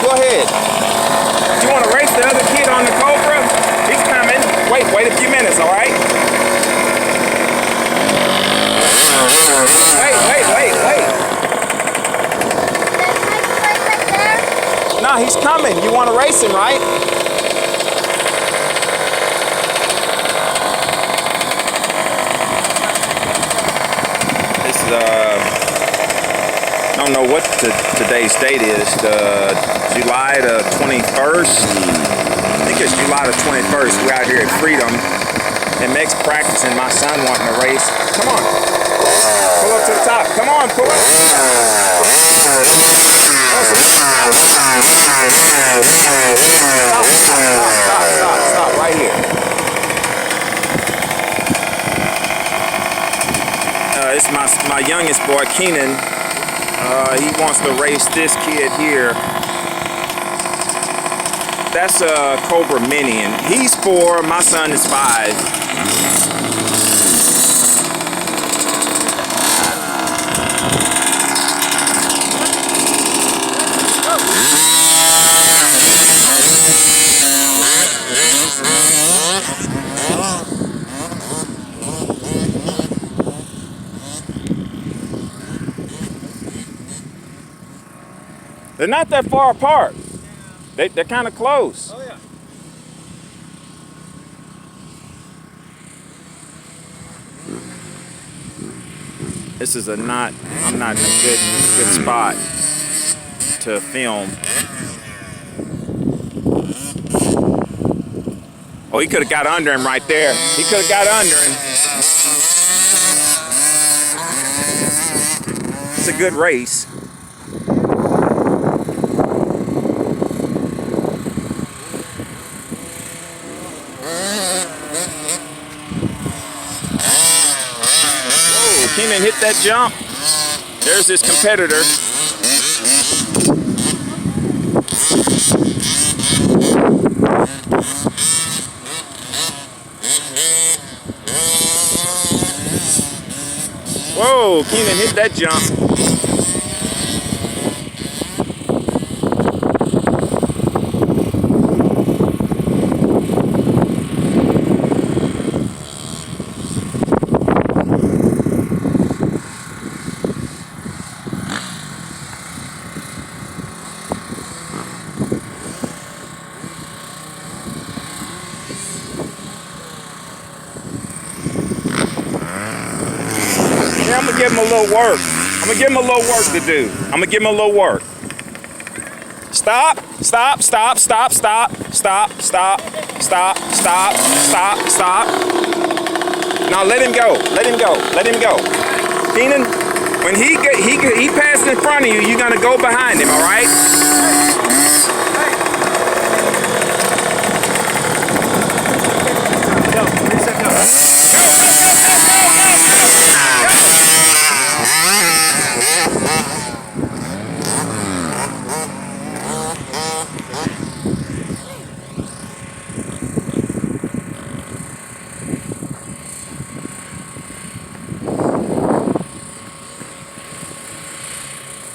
Go ahead. Do you want to race the other kid on the Cobra? He's coming. Wait a few minutes, all right? Wait. No, he's coming. You want to race him, right? This is, I don't know what today's date is. July the 21st. I think it's July the 21st. We're out here at Freedom. And Meg's practicing. My son wanting to race. Come on. Pull up to the top. Come on, pull up. Stop right here. It's my youngest boy, Keenan. He wants to race this kid here. That's a Cobra Mini, and he's 4. My son is 5. They're not that far apart. They're kind of close. Oh yeah. This is I'm not in a good spot to film. Oh, he could have got under him right there. He could have got under him. It's a good race. Keenan hit that jump. There's his competitor. Whoa, Keenan hit that jump. Yeah, I'm gonna give him a little work. I'm gonna give him a little work to do. I'm gonna give him a little work. Stop. Now let him go. Keenan, when he passed in front of you, you're gonna go behind him, all right?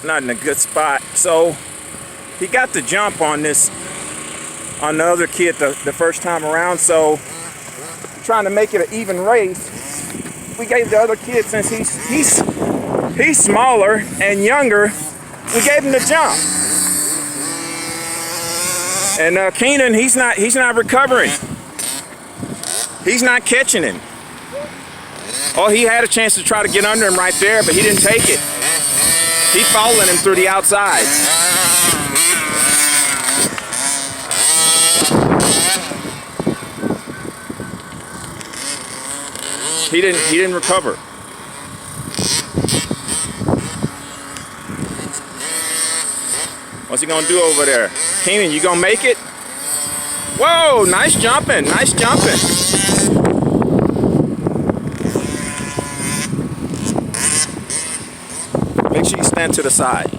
Not in a good spot. So he got the jump on the other kid the first time around. So trying to make it an even race, we gave the other kid, since he's smaller and younger, we gave him the jump. And Keenan, he's not recovering. He's not catching him. Oh, he had a chance to try to get under him right there, but he didn't take it. He's following him through the outside. He didn't recover. What's he gonna do over there? Keenan, you gonna make it? Whoa, nice jumping. Make sure you stand to the side.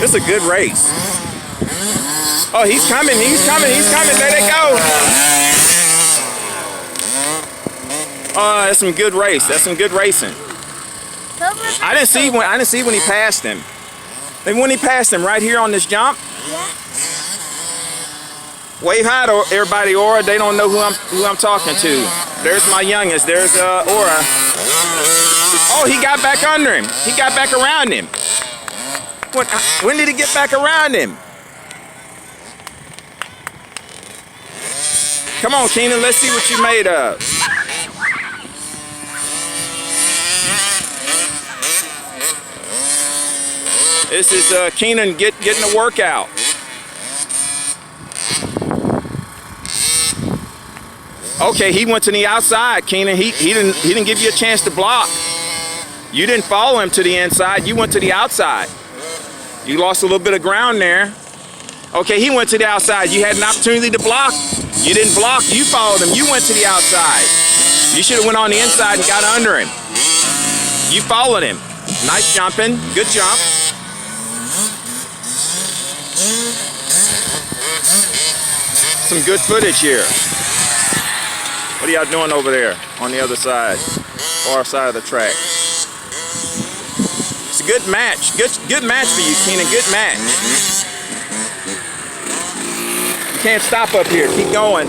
This is a good race. Oh, he's coming. There they go. That's some good race. That's some good racing. I didn't see when he passed him. Then when he passed him right here on this jump. Yeah. Wave hi to everybody, Aura. They don't know who I'm talking to. There's my youngest. There's Aura. Oh, he got back under him. He got back around him. When did he get back around him? Come on, Keenan. Let's see what you made of. This is Keenan getting a workout. Okay, he went to the outside, Keenan. He didn't give you a chance to block. You didn't follow him to the inside. You went to the outside. You lost a little bit of ground there. Okay, he went to the outside. You had an opportunity to block. You didn't block. You followed him. You went to the outside. You should have went on the inside and got under him. You followed him. Nice jumping. Good jump. Some good footage here. What are y'all doing over there on the other side, far side of the track? It's a good match. Good match for you, Keenan. Good match. You can't stop up here. Keep going.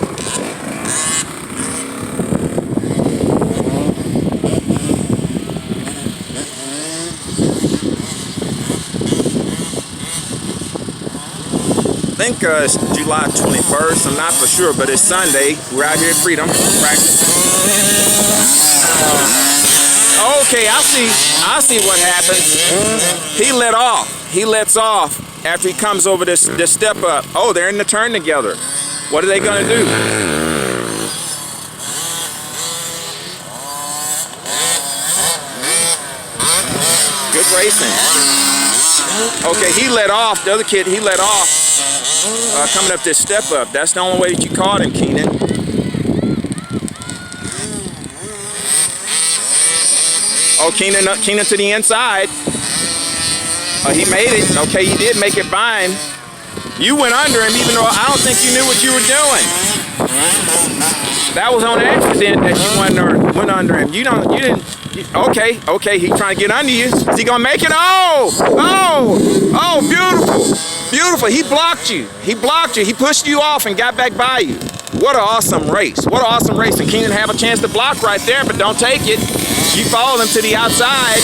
I think it's July 21st. I'm not for sure, but it's Sunday. We're out here at Freedom practicing. Okay, I see what happens. He let off. He lets off after he comes over this step up. Oh, they're in the turn together. What are they gonna do? Good racing. Okay, he let off. The other kid, he let off. Coming up this step up. That's the only way that you caught him, Keenan. Oh, Keenan to the inside. He made it. Okay, you did make it bind. You went under him, even though I don't think you knew what you were doing. That was on accident that you went under him. You didn't. Okay, he's trying to get under you. Is he gonna make it? Oh, beautiful. Beautiful. He blocked you. He pushed you off and got back by you. What an awesome race. What an awesome race. And Keenan have a chance to block right there, but don't take it. You followed him to the outside.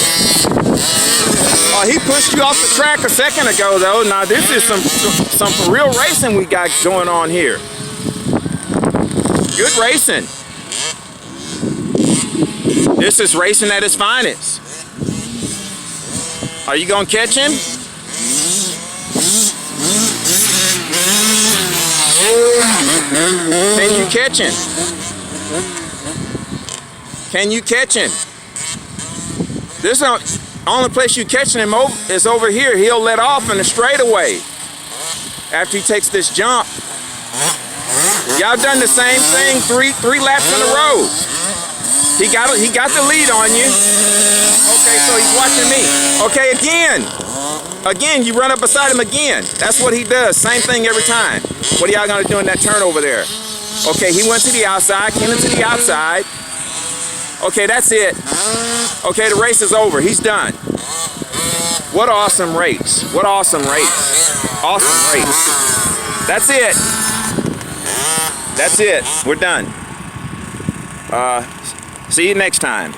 Oh, he pushed you off the track a second ago, though. Now, this is some for real racing we got going on here. Good racing. This is racing at its finest. Are you going to catch him? Can you catch him? Can you catch him? This only place you catching him is over here. He'll let off in the straightaway after he takes this jump. Y'all done the same thing three laps in a row. He got the lead on you. Okay, so he's watching me. Okay, again, you run up beside him again. That's what he does. Same thing every time. What are y'all gonna do in that turn over there? Okay, he went to the outside. Keenan to the outside. Okay, that's it. Okay, the race is over. He's done. What an awesome race. What an awesome race. Awesome race. That's it. That's it. We're done. See you next time.